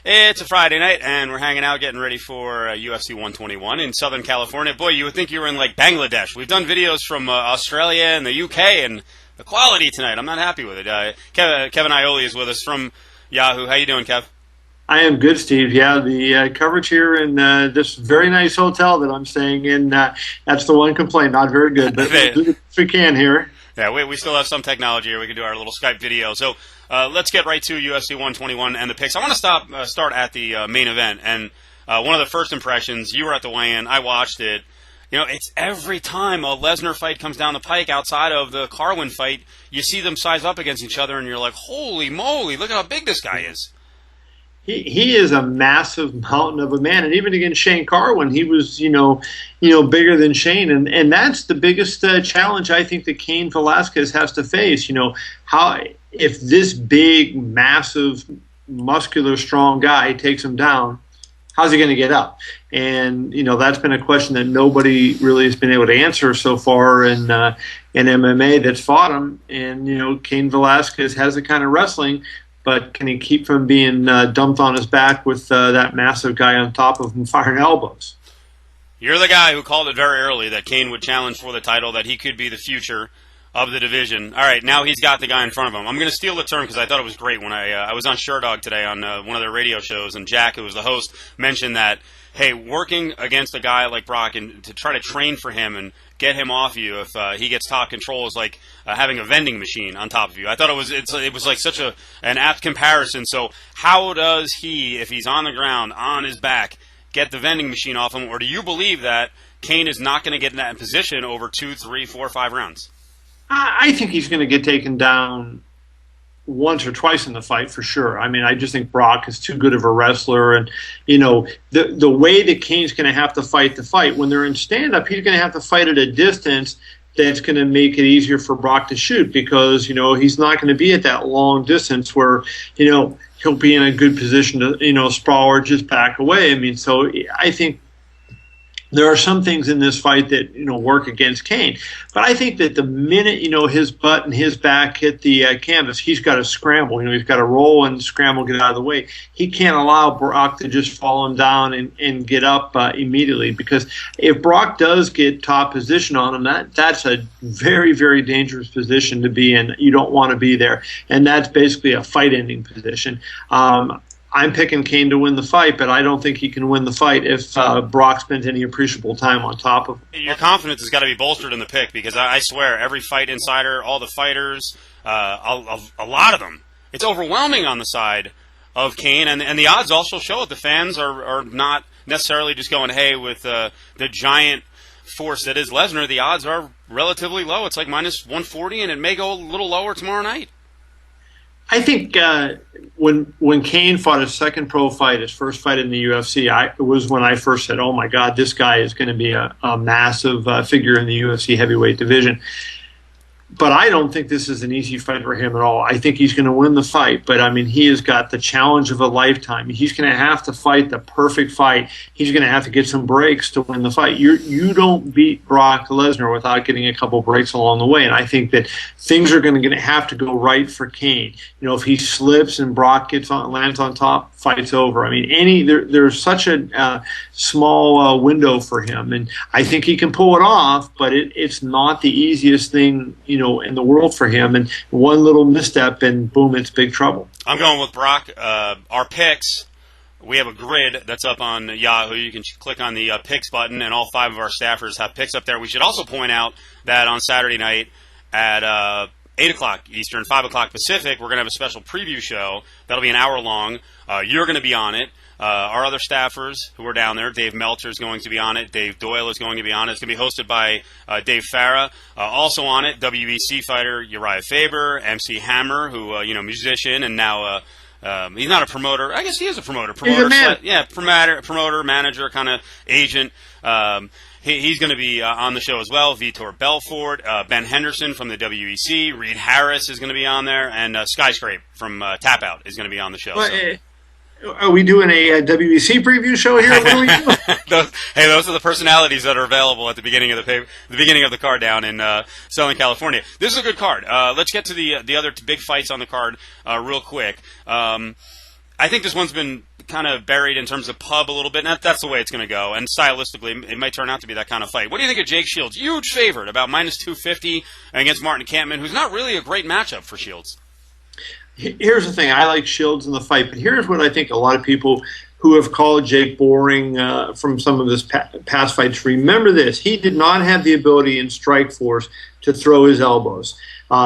It's a Friday night, and we're hanging out getting ready for UFC 121 in Southern California. Boy, you would think you were in, like, Bangladesh. We've done videos from Australia and the UK, and the quality tonight, I'm not happy with it. Kevin Iole is with us from Yahoo. How you doing, Kev? I am good, Steve. Yeah, the coverage here in this very nice hotel that I'm staying in, that's the one complaint. Not very good, but we'll do if we can here. Yeah, we still have some technology here. We can do our little Skype video. So let's get right to UFC 121 and the picks. I want to start at the main event. And one of the first impressions, you were at the weigh-in. I watched it. You know, it's every time a Lesnar fight comes down the pike outside of the Carwin fight, you see them size up against each other, and you're like, holy moly, look at how big this guy is. He is a massive mountain of a man, and even against Shane Carwin, he was bigger than Shane, and that's the biggest challenge I think that Cain Velasquez has to face. You know, how if this big, massive, muscular, strong guy takes him down, how's he going to get up? And that's been a question that nobody really has been able to answer so far in MMA that's fought him. And Cain Velasquez has the kind of wrestling. But can he keep from being dumped on his back with that massive guy on top of him firing elbows? You're the guy who called it very early that Cain would challenge for the title, that he could be the future of the division. All right, now he's got the guy in front of him. I'm going to steal the term because I thought it was great when I was on Sherdog today on one of their radio shows, and Jack, who was the host, mentioned that, hey, working against a guy like Brock and to try to train for him and get him off you if he gets top control is like having a vending machine on top of you. I thought it was like such an apt comparison. So how does he, if he's on the ground, on his back, get the vending machine off him? Or do you believe that Cain is not going to get in that position over 2, 3, 4, 5 rounds? I think he's going to get taken down once or twice in the fight for sure. I mean, I just think Brock is too good of a wrestler, and the way that Cain's going to have to fight the fight when they're in stand-up, he's going to have to fight at a distance that's going to make it easier for Brock to shoot because he's not going to be at that long distance where he'll be in a good position to sprawl or just back away. I mean, so I think there are some things in this fight that work against Cain, but I think that the minute his butt and his back hit the canvas, he's got to scramble. He's got to roll and scramble, get out of the way. He can't allow Brock to just fall him down and get up immediately, because if Brock does get top position on him, that's a very, very dangerous position to be in. You don't want to be there, and that's basically a fight-ending position. I'm picking Cain to win the fight, but I don't think he can win the fight if Brock spends any appreciable time on top of him. Your confidence has got to be bolstered in the pick, because I swear, every Fight Insider, all the fighters, a lot of them, it's overwhelming on the side of Cain, and the odds also show it. The fans are not necessarily just going, hey, with the giant force that is Lesnar, the odds are relatively low. It's like minus 140, and it may go a little lower tomorrow night. I think when Cain fought his second pro fight, his first fight in the UFC, it was when I first said, oh, my God, this guy is going to be a massive figure in the UFC heavyweight division. But I don't think this is an easy fight for him at all. I think he's going to win the fight, but, I mean, he has got the challenge of a lifetime. He's going to have to fight the perfect fight. He's going to have to get some breaks to win the fight. You don't beat Brock Lesnar without getting a couple breaks along the way, and I think that things are going to have to go right for Cain. If he slips and Brock lands on top, fight's over. I mean, there's such a small window for him, and I think he can pull it off, but it's not the easiest thing, in the world for him, and one little misstep and boom, it's big trouble. I'm going with Brock. Our picks, we have a grid that's up on Yahoo. You can click on the picks button, and all 5 of our staffers have picks up there. We should also point out that on Saturday night at 8 o'clock Eastern, 5 o'clock Pacific, we're going to have a special preview show. That'll be an hour long. You're going to be on it. Our other staffers who are down there, Dave Meltzer is going to be on it. Dave Doyle is going to be on it. It's going to be hosted by Dave Farah. Also on it, WEC fighter Uriah Faber, MC Hammer, who, musician, and now he's not a promoter. I guess he is a promoter. He's a man. Promoter, manager, kind of agent. He's going to be on the show as well. Vitor Belfort, Ben Henderson from the WEC, Reed Harris is going to be on there, and Skyscrape from Tap Out is going to be on the show. Well, are we doing a WEC preview show here? What are we doing? those are the personalities that are available at the beginning of the card down in Southern California. This is a good card. Let's get to the other big fights on the card real quick. I think this one's been kind of buried in terms of pub a little bit, and that's the way it's going to go. And stylistically, it might turn out to be that kind of fight. What do you think of Jake Shields? Huge favorite, about minus 250 against Martin Kampmann, who's not really a great matchup for Shields. Here's the thing. I like Shields in the fight, but here's what I think a lot of people who have called Jake boring from some of his past fights. Remember this. He did not have the ability in Strikeforce to throw his elbows.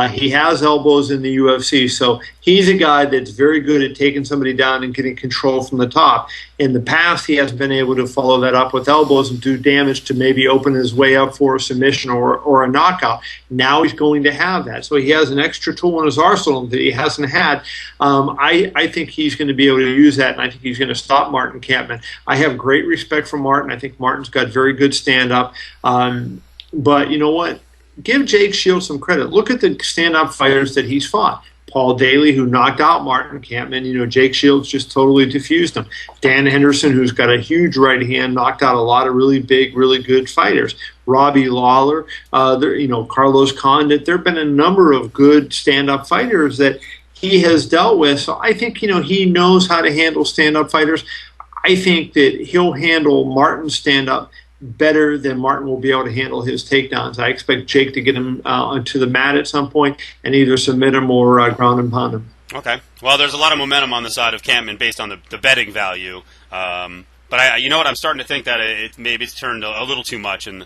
He has elbows in the UFC, so he's a guy that's very good at taking somebody down and getting control from the top. In the past, he hasn't been able to follow that up with elbows and do damage to maybe open his way up for a submission or a knockout. Now he's going to have that. So he has an extra tool in his arsenal that he hasn't had. I think he's going to be able to use that, and I think he's going to stop Martin Kampmann. I have great respect for Martin. I think Martin's got very good stand-up. But you know what? Give Jake Shields some credit. Look at the stand-up fighters that he's fought. Paul Daly, who knocked out Martin Kampmann. Jake Shields just totally diffused him. Dan Henderson, who's got a huge right hand, knocked out a lot of really big, really good fighters. Robbie Lawler, Carlos Condit. There have been a number of good stand-up fighters that he has dealt with. So I think, he knows how to handle stand-up fighters. I think that he'll handle Martin's stand-up better than Martin will be able to handle his takedowns. I expect Jake to get him onto the mat at some point and either submit him or ground and pound him. Okay. Well, there's a lot of momentum on the side of Kampmann based on the betting value. But you know what? I'm starting to think that maybe it's turned a little too much, and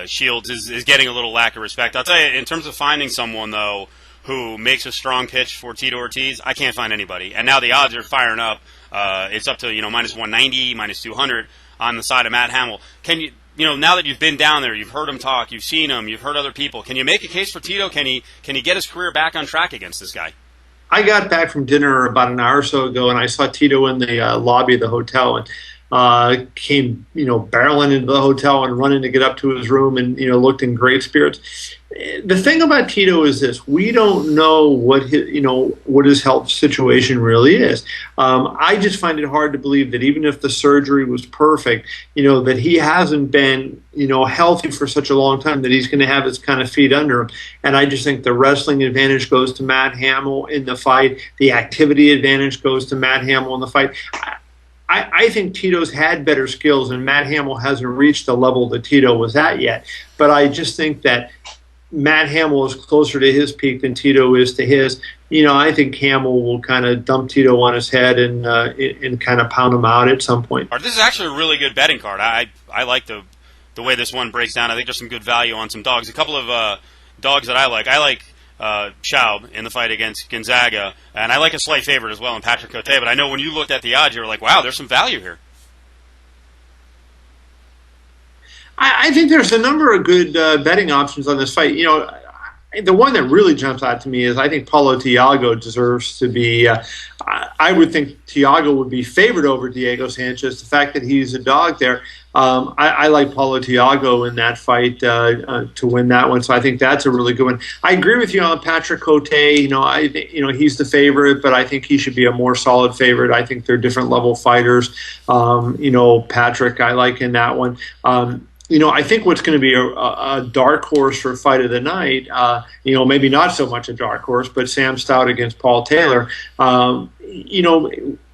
Shields is getting a little lack of respect. I'll tell you, in terms of finding someone, though, who makes a strong pitch for Tito Ortiz, I can't find anybody. And now the odds are firing up. It's up to, minus 190, minus 200. On the side of Matt Hamill. Can you, now that you've been down there, you've heard him talk, you've seen him, you've heard other people, can you make a case for Tito? Can he get his career back on track against this guy? I got back from dinner about an hour or so ago, and I saw Tito in the lobby of the hotel, and came, barreling into the hotel and running to get up to his room, and, looked in great spirits. The thing about Tito is this: we don't know what his health situation really is. I just find it hard to believe that even if the surgery was perfect, that he hasn't been, healthy for such a long time, that he's going to have his kind of feet under him. And I just think the wrestling advantage goes to Matt Hamill in the fight. The activity advantage goes to Matt Hamill in the fight. I think Tito's had better skills, and Matt Hamill hasn't reached the level that Tito was at yet. But I just think that Matt Hamill is closer to his peak than Tito is to his. I think Hamill will kind of dump Tito on his head and kind of pound him out at some point. This is actually a really good betting card. I like the way this one breaks down. I think there's some good value on some dogs. A couple of dogs that I like. I like Schaub in the fight against Gonzaga, and I like a slight favorite as well in Patrick Cote. But I know when you looked at the odds, you were like, wow, there's some value here. I think there's a number of good betting options on this fight. The one that really jumps out to me is I think Paulo Thiago deserves to be. I would think Thiago would be favored over Diego Sanchez. The fact that he's a dog there, I like Paulo Thiago in that fight to win that one. So I think that's a really good one. I agree with you on Patrick Cote. He's the favorite, but I think he should be a more solid favorite. I think they're different level fighters. Patrick, I like in that one. I think what's going to be a dark horse for fight of the night, maybe not so much a dark horse, but Sam Stout against Paul Taylor.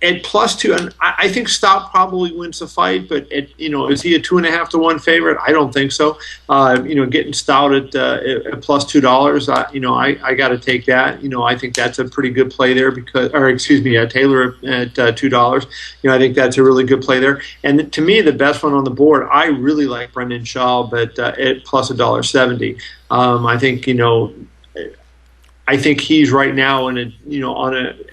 At +2, and I think Stout probably wins the fight, but is he a 2.5 to 1 favorite? I don't think so. Getting Stout at +$2, I got to take that. I think that's a pretty good play there Taylor at $2. I think that's a really good play there. And to me, the best one on the board, I really like Brendan Schaub at +$1.70. I think he's right now on an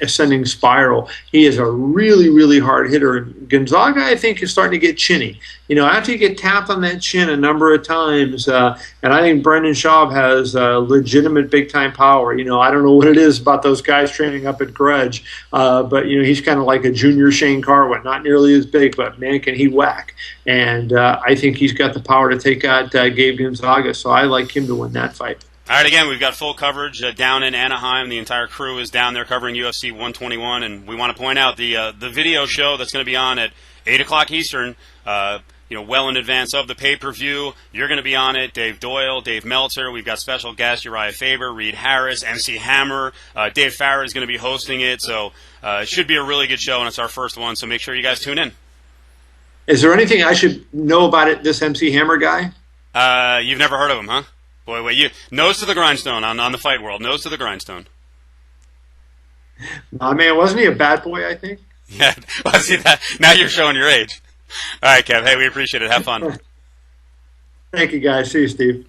ascending spiral. He is a really, really hard hitter. And Gonzaga, I think, is starting to get chinny. After you get tapped on that chin a number of times, and I think Brendan Schaub has legitimate big-time power. I don't know what it is about those guys training up at Grudge, but, he's kind of like a junior Shane Carwin, not nearly as big, but, man, can he whack. And I think he's got the power to take out Gabe Gonzaga, so I like him to win that fight. All right, again, we've got full coverage down in Anaheim. The entire crew is down there covering UFC 121, and we want to point out the video show that's going to be on at 8 o'clock Eastern. well in advance of the pay-per-view. You're going to be on it. Dave Doyle, Dave Meltzer. We've got special guests, Uriah Faber, Reed Harris, MC Hammer. Dave Farrer is going to be hosting it. So it should be a really good show, and it's our first one. So make sure you guys tune in. Is there anything I should know about it? This MC Hammer guy? You've never heard of him, huh? Boy, wait, nose to the grindstone on the Fight World. Nose to the grindstone. Man, wasn't he a bad boy, I think? Yeah, well, see that. Now you're showing your age. All right, Kev. Hey, we appreciate it. Have fun. Thank you, guys. See you, Steve.